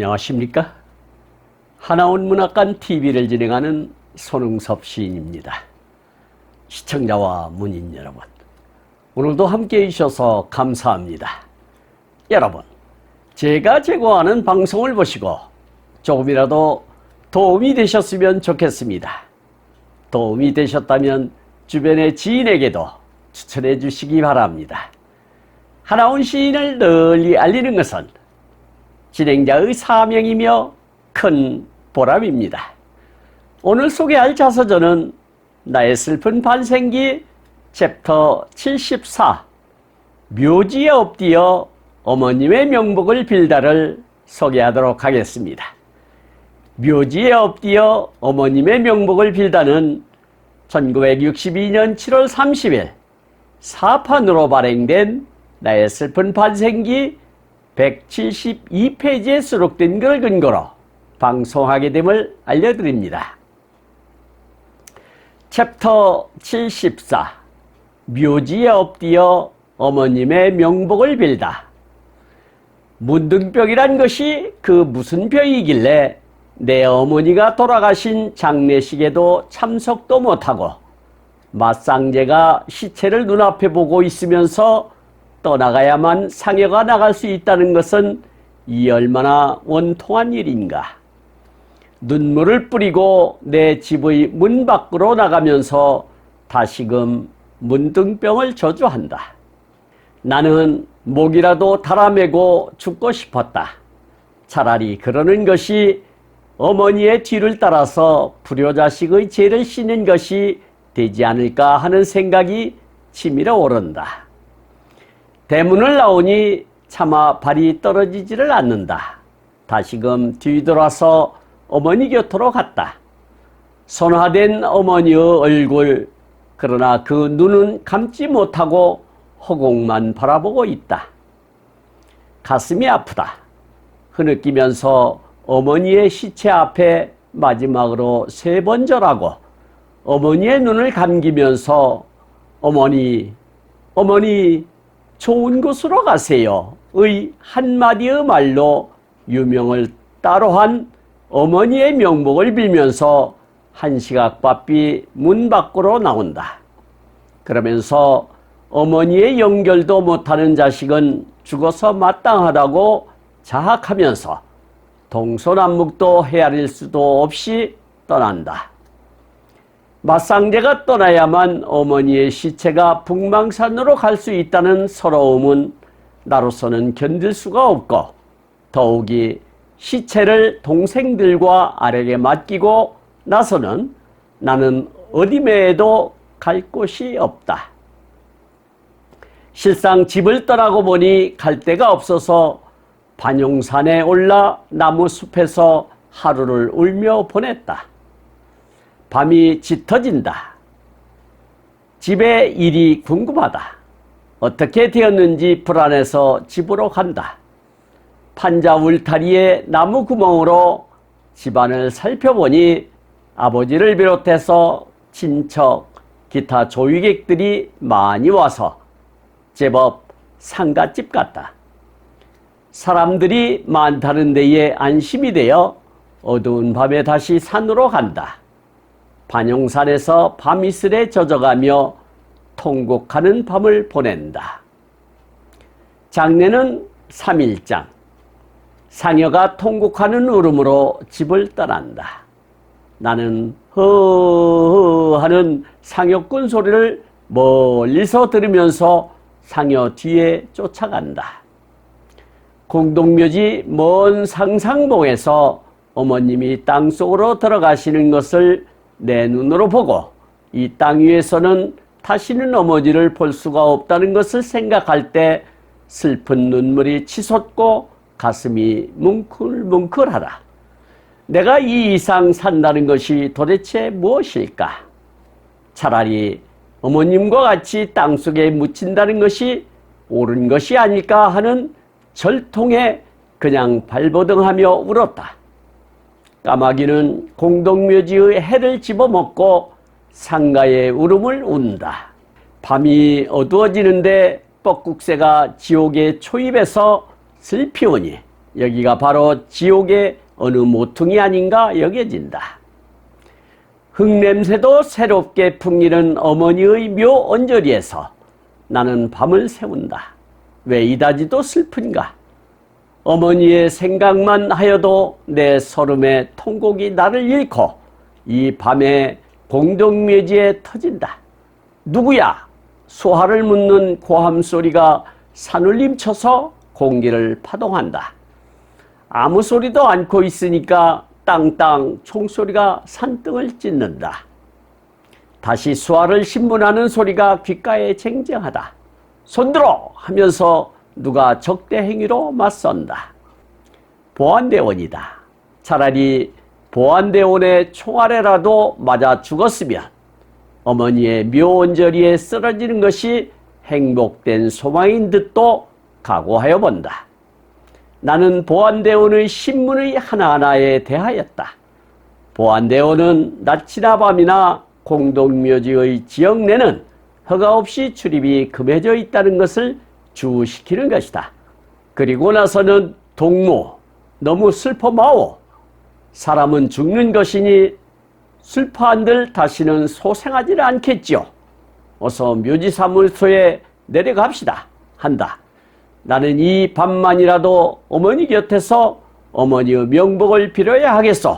안녕하십니까? 하나원 문학관 TV를 진행하는 손흥섭 시인입니다. 시청자와 문인 여러분, 오늘도 함께해 주셔서 감사합니다. 여러분, 제가 제공하는 방송을 보시고 조금이라도 도움이 되셨으면 좋겠습니다. 도움이 되셨다면 주변의 지인에게도 추천해 주시기 바랍니다. 하나원 시인을 널리 알리는 것은 진행자의 사명이며 큰 보람입니다. 오늘 소개할 자서전은 나의 슬픈 반생기 챕터 74 묘지에 엎드려 어머님의 명복을 빌다를 소개하도록 하겠습니다. 묘지에 엎드려 어머님의 명복을 빌다는 1962년 7월 30일 사판으로 발행된 나의 슬픈 반생기 172페이지에 수록된 것을 근거로 방송하게 됨을 알려드립니다. 챕터 74 묘지에 엎드려 어머님의 명복을 빌다. 문둥병이란 것이 그 무슨 병이길래 내 어머니가 돌아가신 장례식에도 참석도 못하고 맞상제가 시체를 눈앞에 보고 있으면서 떠나가야만 상여가 나갈 수 있다는 것은 이 얼마나 원통한 일인가. 눈물을 뿌리고 내 집의 문 밖으로 나가면서 다시금 문둥병을 저주한다. 나는 목이라도 달아매고 죽고 싶었다. 차라리 그러는 것이 어머니의 뒤를 따라서 불효자식의 죄를 씻는 것이 되지 않을까 하는 생각이 치밀어 오른다. 대문을 나오니 차마 발이 떨어지지를 않는다. 다시금 뒤돌아서 어머니 곁으로 갔다. 선화된 어머니의 얼굴, 그러나 그 눈은 감지 못하고 허공만 바라보고 있다. 가슴이 아프다. 흐느끼면서 어머니의 시체 앞에 마지막으로 3번 절하고 어머니의 눈을 감기면서 어머니 좋은 곳으로 가세요 의 한마디의 말로 유명을 따로 한 어머니의 명복을 빌면서 한시각바삐 문 밖으로 나온다. 그러면서 어머니의 연결도 못하는 자식은 죽어서 마땅하다고 자학하면서 동서남북도 헤아릴 수도 없이 떠난다. 맞상제가 떠나야만 어머니의 시체가 북망산으로 갈 수 있다는 서러움은 나로서는 견딜 수가 없고, 더욱이 시체를 동생들과 아래게 맡기고 나서는 나는 어디매에도 갈 곳이 없다. 실상 집을 떠나고 보니 갈 데가 없어서 반용산에 올라 나무숲에서 하루를 울며 보냈다. 밤이 짙어진다. 집의 일이 궁금하다. 어떻게 되었는지 불안해서 집으로 간다. 판자 울타리의 나무 구멍으로 집안을 살펴보니 아버지를 비롯해서 친척, 기타 조위객들이 많이 와서 제법 상갓집 같다. 사람들이 많다는 데에 안심이 되어 어두운 밤에 다시 산으로 간다. 반용산에서 밤이슬에 젖어가며 통곡하는 밤을 보낸다. 장례는 3일장. 상여가 통곡하는 울음으로 집을 떠난다. 나는 허허 하는 상여꾼 소리를 멀리서 들으면서 상여 뒤에 쫓아간다. 공동묘지 먼 상상봉에서 어머님이 땅속으로 들어가시는 것을 내 눈으로 보고 이 땅 위에서는 다시는 어머니를 볼 수가 없다는 것을 생각할 때 슬픈 눈물이 치솟고 가슴이 뭉클뭉클하다. 내가 이 이상 산다는 것이 도대체 무엇일까? 차라리 어머님과 같이 땅속에 묻힌다는 것이 옳은 것이 아닐까 하는 절통에 그냥 발버둥하며 울었다. 까마귀는 공동묘지의 해를 집어먹고 상가의 울음을 운다. 밤이 어두워지는데 뻐꾹새가 지옥의 초입에서 슬피 오니 여기가 바로 지옥의 어느 모퉁이 아닌가 여겨진다. 흙냄새도 새롭게 풍기는 어머니의 묘 언저리에서 나는 밤을 새운다. 왜 이다지도 슬픈가? 어머니의 생각만 하여도 내 설움의 통곡이 나를 잃고 이 밤에 공동묘지에 터진다. 누구야? 소화를 묻는 고함 소리가 산울림 쳐서 공기를 파동한다. 아무 소리도 않고 있으니까 땅땅 총소리가 산등을 찢는다. 다시 수화를 신문하는 소리가 귓가에 쟁쟁하다. 손들어! 하면서 누가 적대 행위로 맞선다. 보안대원이다. 차라리 보안대원의 총알에라도 맞아 죽었으면 어머니의 묘언저리에 쓰러지는 것이 행복된 소망인 듯도 각오하여 본다. 나는 보안대원의 신문의 하나하나에 대하였다. 보안대원은 낮이나 밤이나 공동묘지의 지역 내는 허가 없이 출입이 금해져 있다는 것을 주시키는 것이다. 그리고 나서는 동무, 너무 슬퍼 마오. 사람은 죽는 것이니 슬퍼한들 다시는 소생하지는 않겠지요. 어서 묘지사무소에 내려갑시다. 한다. 나는 이 밤만이라도 어머니 곁에서 어머니의 명복을 빌어야 하겠소.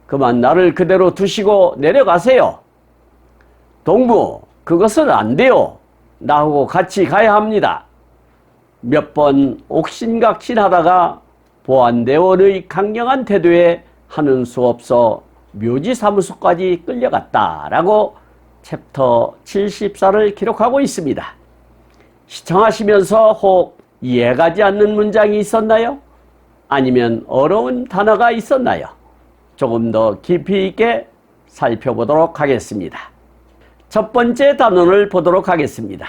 그만 나를 그대로 두시고 내려가세요. 동무, 그것은 안 돼요. 나하고 같이 가야 합니다. 몇 번 옥신각신하다가 보안대원의 강경한 태도에 하는 수 없어 묘지사무소까지 끌려갔다라고 챕터 74를 기록하고 있습니다. 시청하시면서 혹 이해가지 않는 문장이 있었나요? 아니면 어려운 단어가 있었나요? 조금 더 깊이 있게 살펴보도록 하겠습니다. 첫 번째 단원을 보도록 하겠습니다.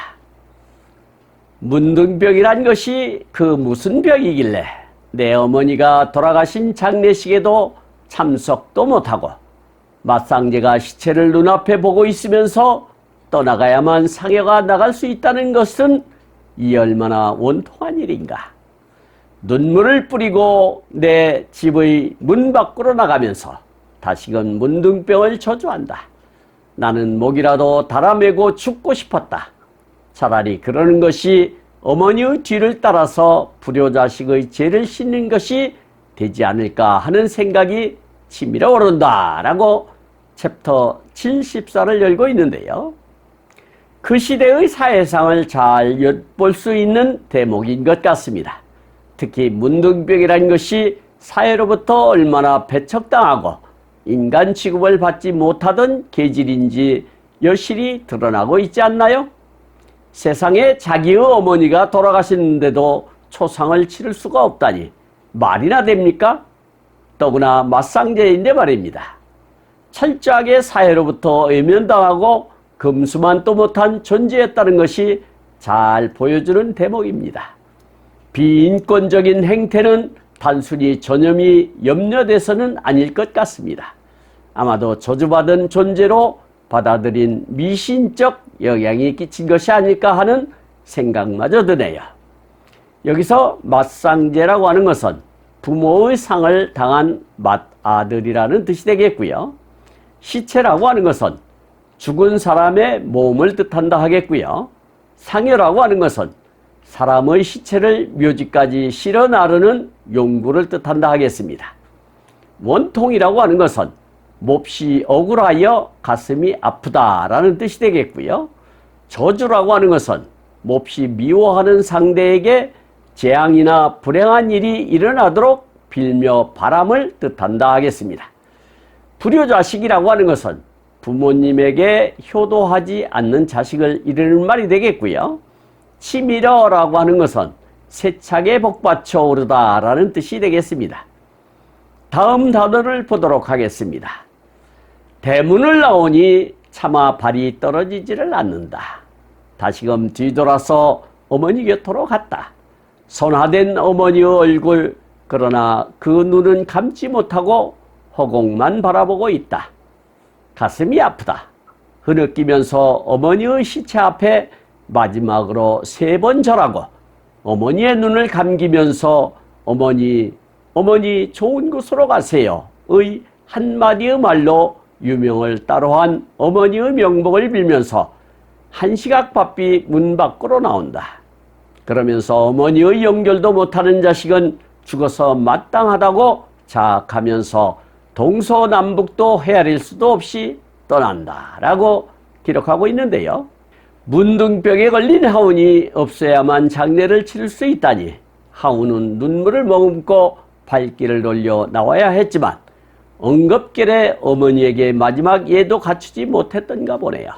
문둥병이란 것이 그 무슨 병이길래 내 어머니가 돌아가신 장례식에도 참석도 못하고 맞상제가 시체를 눈앞에 보고 있으면서 떠나가야만 상여가 나갈 수 있다는 것은 이 얼마나 원통한 일인가. 눈물을 뿌리고 내 집의 문 밖으로 나가면서 다시금 문둥병을 저주한다. 나는 목이라도 달아매고 죽고 싶었다. 차라리 그러는 것이 어머니의 뒤를 따라서 불효자식의 죄를 씻는 것이 되지 않을까 하는 생각이 치밀어 오른다 라고 챕터 74를 열고 있는데요. 그 시대의 사회상을 잘 엿볼 수 있는 대목인 것 같습니다. 특히 문둥병이라는 것이 사회로부터 얼마나 배척당하고 인간 취급을 받지 못하던 계질인지 여실히 드러나고 있지 않나요? 세상에 자기의 어머니가 돌아가셨는데도 초상을 치를 수가 없다니 말이나 됩니까? 더구나 맞상제인데 말입니다. 철저하게 사회로부터 외면당하고 금수만도 못한 존재였다는 것이 잘 보여주는 대목입니다. 비인권적인 행태는 단순히 전염이 염려돼서는 아닐 것 같습니다. 아마도 저주받은 존재로 받아들인 미신적 영향이 끼친 것이 아닐까 하는 생각마저 드네요. 여기서 맞상제라고 하는 것은 부모의 상을 당한 맏아들이라는 뜻이 되겠고요. 시체라고 하는 것은 죽은 사람의 몸을 뜻한다 하겠고요. 상여라고 하는 것은 사람의 시체를 묘지까지 실어 나르는 용구를 뜻한다 하겠습니다. 원통이라고 하는 것은 몹시 억울하여 가슴이 아프다라는 뜻이 되겠고요. 저주라고 하는 것은 몹시 미워하는 상대에게 재앙이나 불행한 일이 일어나도록 빌며 바람을 뜻한다 하겠습니다. 불효자식이라고 하는 것은 부모님에게 효도하지 않는 자식을 이르는 말이 되겠고요. 치밀어라고 하는 것은 세차게 복받쳐 오르다라는 뜻이 되겠습니다. 다음 단어를 보도록 하겠습니다. 대문을 나오니 차마 발이 떨어지지를 않는다. 다시금 뒤돌아서 어머니 곁으로 갔다. 선화된 어머니의 얼굴, 그러나 그 눈은 감지 못하고 허공만 바라보고 있다. 가슴이 아프다. 흐느끼면서 어머니의 시체 앞에 마지막으로 3번 절하고 어머니의 눈을 감기면서 어머니 어머니 좋은 곳으로 가세요의 한마디의 말로 유명을 따로한 어머니의 명복을 빌면서 한시각 바삐 문 밖으로 나온다. 그러면서 어머니의 연결도 못하는 자식은 죽어서 마땅하다고 자학하면서 동서남북도 헤아릴 수도 없이 떠난다 라고 기록하고 있는데요. 문둥병에 걸린 하운이 없어야만 장례를 치를 수 있다니 하운은 눈물을 머금고 발길을 돌려 나와야 했지만 엉겁결에 어머니에게 마지막 예도 갖추지 못했던가 보네요.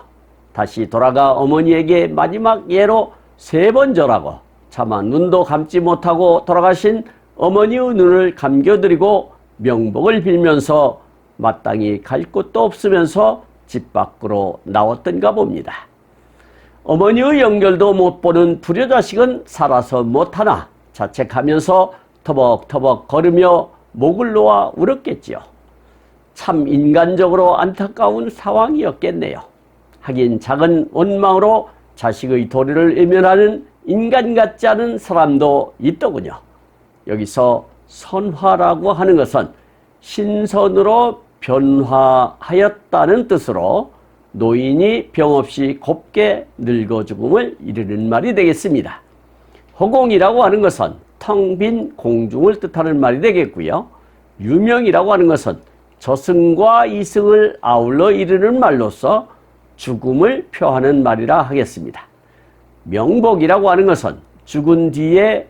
다시 돌아가 어머니에게 마지막 예로 3번 절하고 차마 눈도 감지 못하고 돌아가신 어머니의 눈을 감겨드리고 명복을 빌면서 마땅히 갈 곳도 없으면서 집 밖으로 나왔던가 봅니다. 어머니의 연결도 못 보는 불효자식은 살아서 못하나 자책하면서 터벅터벅 걸으며 목을 놓아 울었겠지요. 참 인간적으로 안타까운 상황이었겠네요. 하긴 작은 원망으로 자식의 도리를 외면하는 인간 같지 않은 사람도 있더군요. 여기서 선화라고 하는 것은 신선으로 변화하였다는 뜻으로 노인이 병 없이 곱게 늙어 죽음을 이르는 말이 되겠습니다. 허공이라고 하는 것은 텅 빈 공중을 뜻하는 말이 되겠고요. 유명이라고 하는 것은 저승과 이승을 아울러 이르는 말로서 죽음을 표하는 말이라 하겠습니다. 명복이라고 하는 것은 죽은 뒤에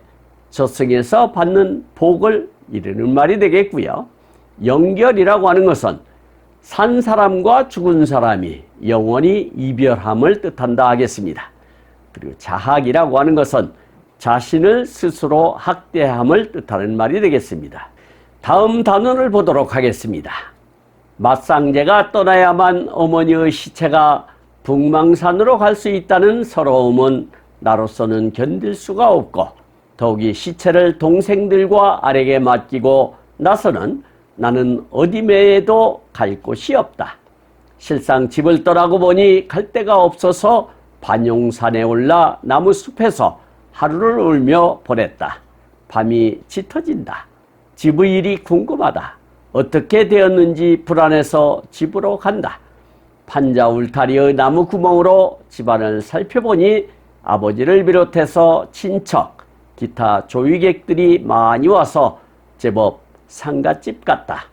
저승에서 받는 복을 이르는 말이 되겠고요. 연결이라고 하는 것은 산 사람과 죽은 사람이 영원히 이별함을 뜻한다 하겠습니다. 그리고 자학이라고 하는 것은 자신을 스스로 학대함을 뜻하는 말이 되겠습니다. 다음 단원을 보도록 하겠습니다. 맞상제가 떠나야만 어머니의 시체가 북망산으로 갈 수 있다는 서러움은 나로서는 견딜 수가 없고 더욱이 시체를 동생들과 아래게 맡기고 나서는 나는 어디매에도 갈 곳이 없다. 실상 집을 떠나고 보니 갈 데가 없어서 반용산에 올라 나무숲에서 하루를 울며 보냈다. 밤이 짙어진다. 집의 일이 궁금하다. 어떻게 되었는지 불안해서 집으로 간다. 판자 울타리의 나무 구멍으로 집안을 살펴보니 아버지를 비롯해서 친척, 기타 조위객들이 많이 와서 제법 상갓집 같다.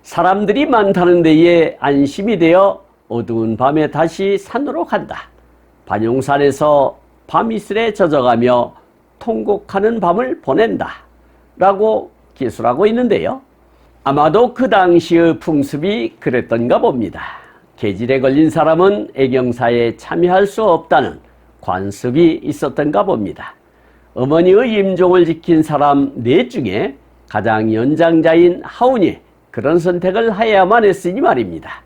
사람들이 많다는 데에 안심이 되어 어두운 밤에 다시 산으로 간다. 반용산에서 밤이슬에 젖어가며 통곡하는 밤을 보낸다. 라고 기술하고 있는데요. 아마도 그 당시의 풍습이 그랬던가 봅니다. 계질에 걸린 사람은 애경사에 참여할 수 없다는 관습이 있었던가 봅니다. 어머니의 임종을 지킨 사람 4 중에 가장 연장자인 하운이 그런 선택을 해야만 했으니 말입니다.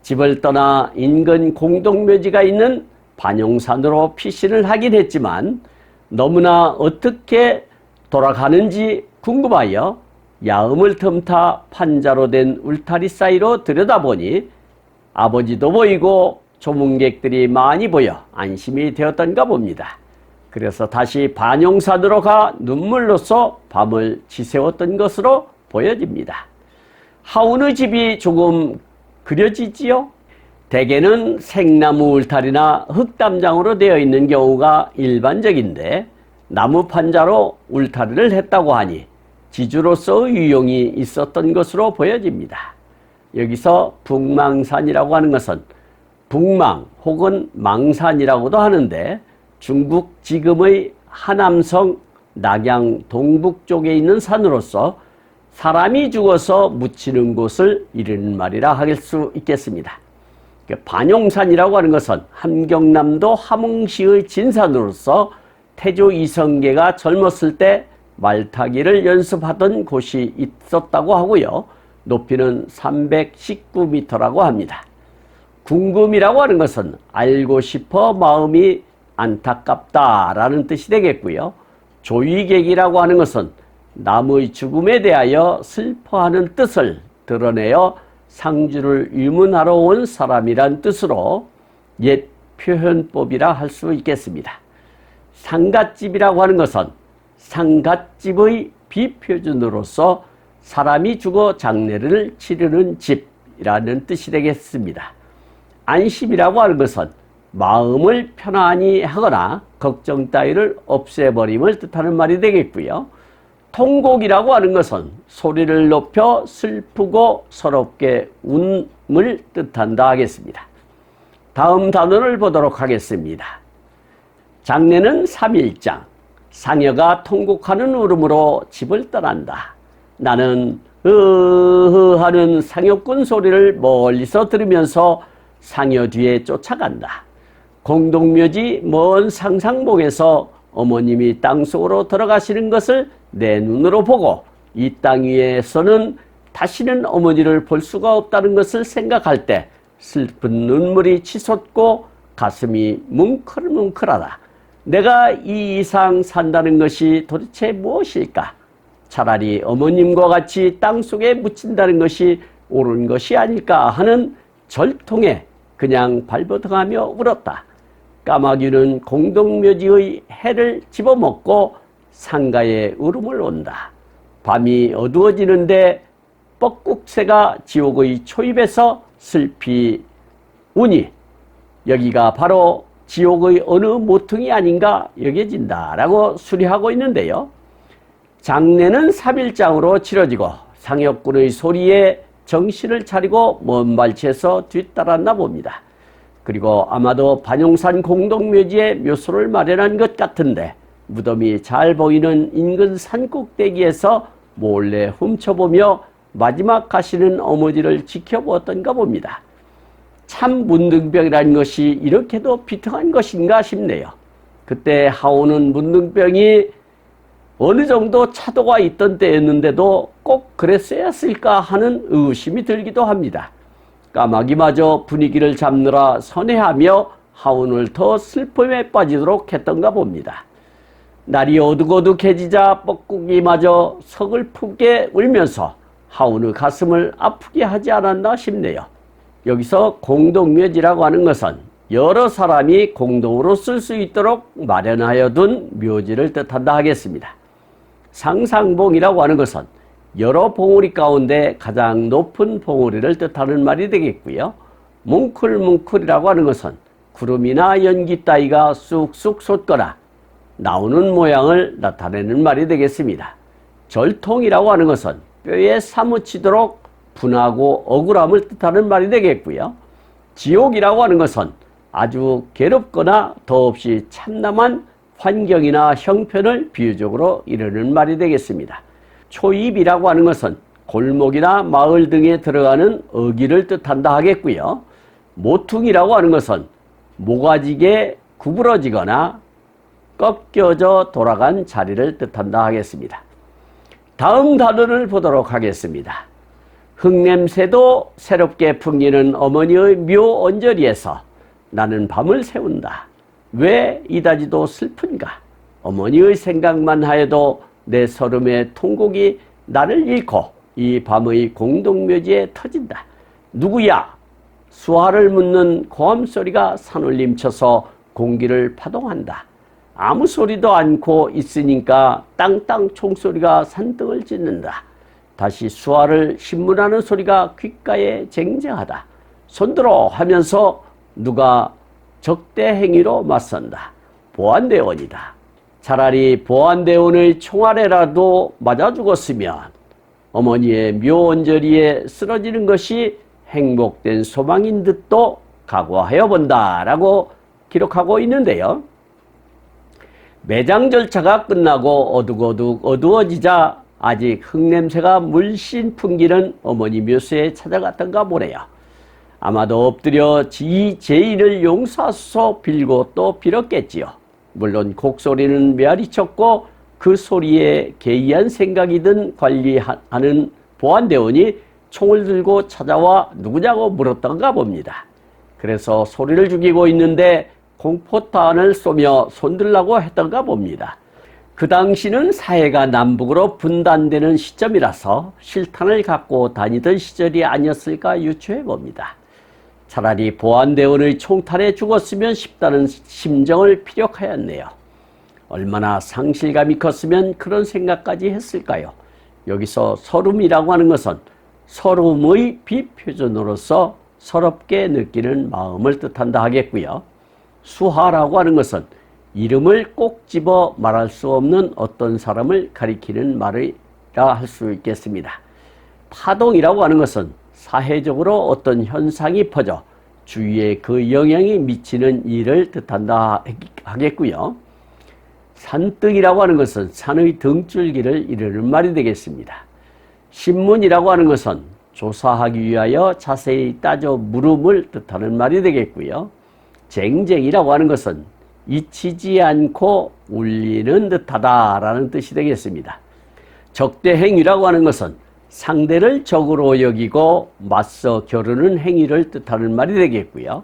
집을 떠나 인근 공동묘지가 있는 반용산으로 피신을 하긴 했지만 너무나 어떻게 돌아가는지 궁금하여 야음을 틈타 판자로 된 울타리 사이로 들여다보니 아버지도 보이고 조문객들이 많이 보여 안심이 되었던가 봅니다. 그래서 다시 반용산으로 가 눈물로써 밤을 지새웠던 것으로 보여집니다. 하운의 집이 조금 그려지지요? 대개는 생나무 울타리나 흙담장으로 되어 있는 경우가 일반적인데 나무 판자로 울타리를 했다고 하니 지주로서의 유용이 있었던 것으로 보여집니다. 여기서 북망산이라고 하는 것은 북망 혹은 망산이라고도 하는데 중국 지금의 하남성 낙양 동북 쪽에 있는 산으로서 사람이 죽어서 묻히는 곳을 이르는 말이라 할 수 있겠습니다. 반용산이라고 하는 것은 함경남도 함흥시의 진산으로서 태조 이성계가 젊었을 때 말타기를 연습하던 곳이 있었다고 하고요. 높이는 319m라고 합니다. 궁금이라고 하는 것은 알고 싶어 마음이 안타깝다라는 뜻이 되겠고요. 조위객이라고 하는 것은 남의 죽음에 대하여 슬퍼하는 뜻을 드러내어 상주를 유문하러 온 사람이란 뜻으로 옛 표현법이라 할 수 있겠습니다. 상갓집이라고 하는 것은 상갓집의 비표준으로서 사람이 죽어 장례를 치르는 집이라는 뜻이 되겠습니다. 안심이라고 하는 것은 마음을 편안히 하거나 걱정 따위를 없애버림을 뜻하는 말이 되겠고요. 통곡이라고 하는 것은 소리를 높여 슬프고 서럽게 운을 뜻한다 하겠습니다. 다음 단어를 보도록 하겠습니다. 장례는 3일장, 상여가 통곡하는 울음으로 집을 떠난다. 나는 하는 상여꾼 소리를 멀리서 들으면서 상여 뒤에 쫓아간다. 공동묘지 먼 상상봉에서 어머님이 땅속으로 들어가시는 것을 내 눈으로 보고 이 땅 위에서는 다시는 어머니를 볼 수가 없다는 것을 생각할 때 슬픈 눈물이 치솟고 가슴이 뭉클뭉클하다. 내가 이 이상 산다는 것이 도대체 무엇일까? 차라리 어머님과 같이 땅속에 묻힌다는 것이 옳은 것이 아닐까 하는 절통에 그냥 발버둥하며 울었다. 까마귀는 공동묘지의 해를 집어먹고 상가에 울음을 온다. 밤이 어두워지는데 뻐꾹새가 지옥의 초입에서 슬피 우니 여기가 바로 지옥의 어느 모퉁이 아닌가 여겨진다 라고 수리하고 있는데요. 장례는 3일장으로 치러지고 상여꾼의 소리에 정신을 차리고 먼 발치에서 뒤따랐나 봅니다. 그리고 아마도 반용산 공동묘지에 묘소를 마련한 것 같은데 무덤이 잘 보이는 인근 산꼭대기에서 몰래 훔쳐보며 마지막 가시는 어머니를 지켜보았던가 봅니다. 참 문둥병이라는 것이 이렇게도 비통한 것인가 싶네요. 그때 하오는 문둥병이 어느 정도 차도가 있던 때였는데도 꼭 그랬어야 했을까 하는 의심이 들기도 합니다. 까마귀마저 분위기를 잡느라 선회하며 하온을 더 슬픔에 빠지도록 했던가 봅니다. 날이 어둑어둑해지자 뻐꾸기마저 서글프게 울면서 하온의 가슴을 아프게 하지 않았나 싶네요. 여기서 공동묘지라고 하는 것은 여러 사람이 공동으로 쓸 수 있도록 마련하여 둔 묘지를 뜻한다 하겠습니다. 상상봉이라고 하는 것은 여러 봉우리 가운데 가장 높은 봉우리를 뜻하는 말이 되겠고요. 뭉클뭉클이라고 하는 것은 구름이나 연기 따위가 쑥쑥 솟거나 나오는 모양을 나타내는 말이 되겠습니다. 절통이라고 하는 것은 뼈에 사무치도록 분하고 억울함을 뜻하는 말이 되겠고요. 지옥이라고 하는 것은 아주 괴롭거나 더없이 참담한 환경이나 형편을 비유적으로 이르는 말이 되겠습니다. 초입이라고 하는 것은 골목이나 마을 등에 들어가는 어귀를 뜻한다 하겠고요. 모퉁이라고 하는 것은 모가지게 구부러지거나 꺾여져 돌아간 자리를 뜻한다 하겠습니다. 다음 단어를 보도록 하겠습니다. 흙냄새도 새롭게 풍기는 어머니의 묘 언저리에서 나는 밤을 새운다. 왜 이다지도 슬픈가? 어머니의 생각만 하여도 내 서름의 통곡이 나를 잃고 이 밤의 공동묘지에 터진다. 누구야? 수화를 묻는 고함 소리가 산울림 쳐서 공기를 파동한다. 아무 소리도 않고 있으니까 땅땅 총소리가 산등을 찢는다. 다시 수화를 신문하는 소리가 귓가에 쟁쟁하다. 손들어 하면서 누가 적대 행위로 맞선다. 보안대원이다. 차라리 보안대원의 총알에라도 맞아 죽었으면 어머니의 묘언저리에 쓰러지는 것이 행복된 소망인 듯도 각오하여 본다라고 기록하고 있는데요. 매장 절차가 끝나고 어둑어둑 어두워지자 아직 흙냄새가 물씬 풍기는 어머니 묘소에 찾아갔던가 보네요. 아마도 엎드려 제인을 용서하소서 빌고 또 빌었겠지요. 물론 곡소리는 메아리쳤고 그 소리에 개의한 생각이든 관리하는 보안대원이 총을 들고 찾아와 누구냐고 물었던가 봅니다. 그래서 소리를 죽이고 있는데 공포탄을 쏘며 손들라고 했던가 봅니다. 그 당시는 사회가 남북으로 분단되는 시점이라서 실탄을 갖고 다니던 시절이 아니었을까 유추해 봅니다. 차라리 보안대원의 총탄에 죽었으면 싶다는 심정을 피력하였네요. 얼마나 상실감이 컸으면 그런 생각까지 했을까요? 여기서 서름이라고 하는 것은 서름의 비표준으로서 서럽게 느끼는 마음을 뜻한다 하겠고요. 수하라고 하는 것은 이름을 꼭 집어 말할 수 없는 어떤 사람을 가리키는 말이라 할 수 있겠습니다. 파동이라고 하는 것은 사회적으로 어떤 현상이 퍼져 주위에 그 영향이 미치는 일을 뜻한다 하겠고요. 산등이라고 하는 것은 산의 등줄기를 이르는 말이 되겠습니다. 신문이라고 하는 것은 조사하기 위하여 자세히 따져 물음을 뜻하는 말이 되겠고요. 쟁쟁이라고 하는 것은 잊히지 않고 울리는 듯하다라는 뜻이 되겠습니다. 적대행위라고 하는 것은 상대를 적으로 여기고 맞서 겨루는 행위를 뜻하는 말이 되겠고요.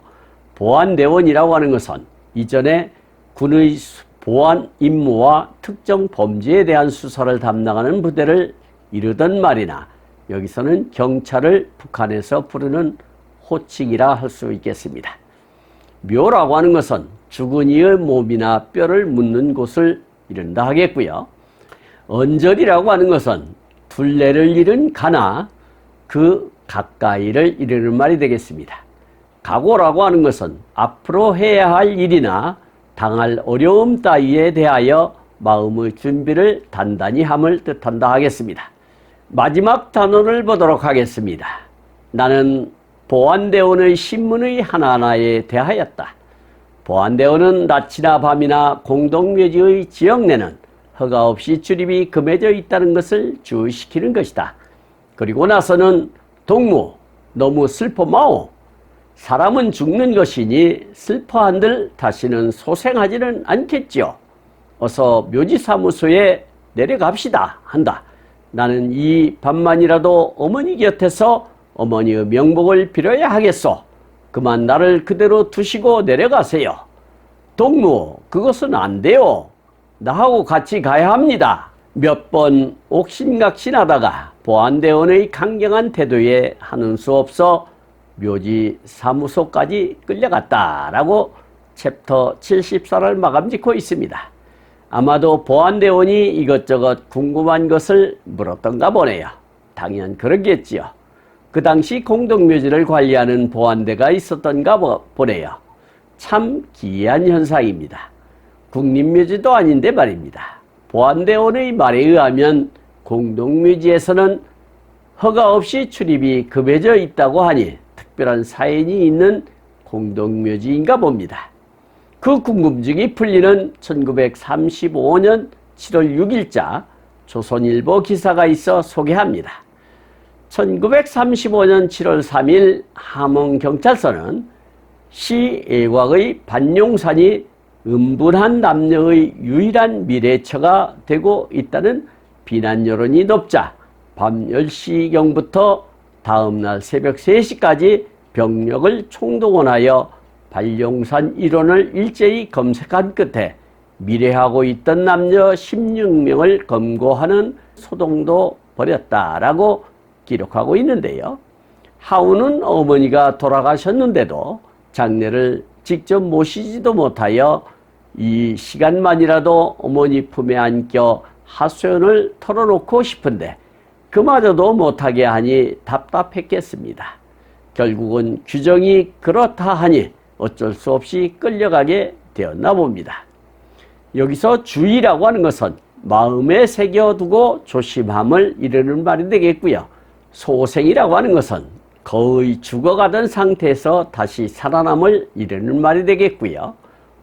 보안대원이라고 하는 것은 이전에 군의 보안 임무와 특정 범죄에 대한 수사를 담당하는 부대를 이르던 말이나 여기서는 경찰을 북한에서 부르는 호칭이라 할 수 있겠습니다. 묘라고 하는 것은 죽은 이의 몸이나 뼈를 묻는 곳을 이른다 하겠고요. 언저리라고 하는 것은 둘레를 잃은 가나 그 가까이를 이르는 말이 되겠습니다. 각오라고 하는 것은 앞으로 해야 할 일이나 당할 어려움 따위에 대하여 마음의 준비를 단단히 함을 뜻한다 하겠습니다. 마지막 단원을 보도록 하겠습니다. 나는 보안대원의 신문의 하나하나에 대하였다. 보안대원은 낮이나 밤이나 공동묘지의 지역 내는 허가 없이 출입이 금해져 있다는 것을 주의시키는 것이다. 그리고 나서는 동무, 너무 슬퍼 마오. 사람은 죽는 것이니 슬퍼한들 다시는 소생하지는 않겠지요. 어서 묘지사무소에 내려갑시다 한다. 나는 이 밤만이라도 어머니 곁에서 어머니의 명복을 빌어야 하겠소. 그만 나를 그대로 두시고 내려가세요. 동무, 그것은 안 돼요. 나하고 같이 가야 합니다. 몇 번 옥신각신하다가 보안대원의 강경한 태도에 하는 수 없어 묘지 사무소까지 끌려갔다라고 챕터 74를 마감 짓고 있습니다. 아마도 보안대원이 이것저것 궁금한 것을 물었던가 보네요. 당연 그러겠지요. 그 당시 공동묘지를 관리하는 보안대가 있었던가 보네요. 참 기이한 현상입니다. 국립묘지도 아닌데 말입니다. 보안대원의 말에 의하면 공동묘지에서는 허가 없이 출입이 금해져 있다고 하니 특별한 사연이 있는 공동묘지인가 봅니다. 그 궁금증이 풀리는 1935년 7월 6일자 조선일보 기사가 있어 소개합니다. 1935년 7월 3일 함흥경찰서는 시애곽의 반용산이 은분한 남녀의 유일한 미래처가 되고 있다는 비난 여론이 높자 밤 10시경부터 다음날 새벽 3시까지 병력을 총동원하여 반용산 일원을 일제히 검색한 끝에 미래하고 있던 남녀 16명을 검거하는 소동도 벌였다라고 기록하고 있는데요. 하우는 어머니가 돌아가셨는데도 장례를 직접 모시지도 못하여 이 시간만이라도 어머니 품에 안겨 하소연을 털어놓고 싶은데 그마저도 못하게 하니 답답했겠습니다. 결국은 규정이 그렇다 하니 어쩔 수 없이 끌려가게 되었나 봅니다. 여기서 주의라고 하는 것은 마음에 새겨두고 조심함을 이르는 말이 되겠고요. 소생이라고 하는 것은 거의 죽어가던 상태에서 다시 살아남을 이르는 말이 되겠고요.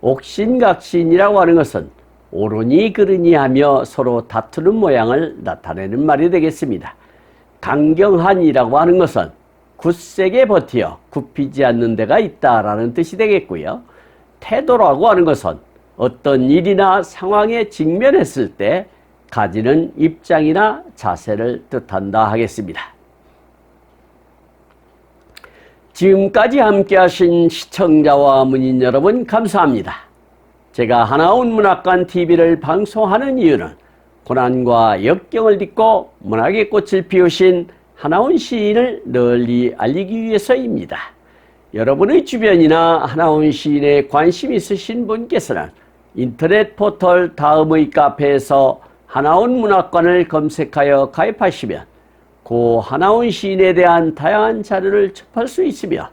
옥신각신이라고 하는 것은 옳으니 그르니 하며 서로 다투는 모양을 나타내는 말이 되겠습니다. 강경한이라고 하는 것은 굳세게 버티어 굽히지 않는 데가 있다라는 뜻이 되겠고요. 태도라고 하는 것은 어떤 일이나 상황에 직면했을 때 가지는 입장이나 자세를 뜻한다 하겠습니다. 지금까지 함께 하신 시청자와 문인 여러분 감사합니다. 제가 하나온 문학관 TV를 방송하는 이유는 고난과 역경을 딛고 문학의 꽃을 피우신 하나온 시인을 널리 알리기 위해서입니다. 여러분의 주변이나 하나온 시인에 관심 있으신 분께서는 인터넷 포털 다음의 카페에서 하나원 문학관을 검색하여 가입하시면 고 하나원 시인에 대한 다양한 자료를 접할 수 있으며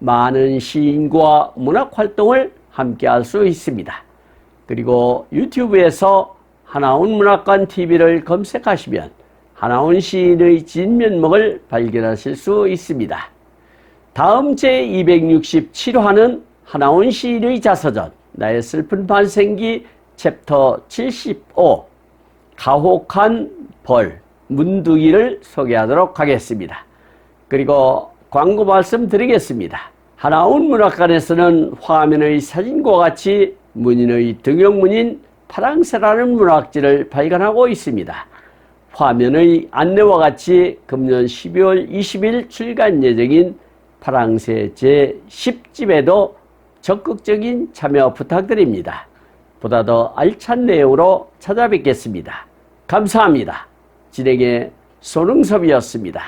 많은 시인과 문학활동을 함께 할 수 있습니다. 그리고 유튜브에서 하나원 문학관 TV를 검색하시면 하나원 시인의 진면목을 발견하실 수 있습니다. 다음 제267화는 하나원 시인의 자서전 나의 슬픈 반생기 챕터 75 가혹한 벌 문두기를 소개하도록 하겠습니다. 그리고 광고 말씀 드리겠습니다. 하나원 문학관에서는 화면의 사진과 같이 문인의 등용문인 파랑새라는 문학지를 발간하고 있습니다. 화면의 안내와 같이 금년 12월 20일 출간 예정인 파랑새 제10집에도 적극적인 참여 부탁드립니다. 보다 더 알찬 내용으로 찾아뵙겠습니다. 감사합니다. 진행의 손흥섭이었습니다.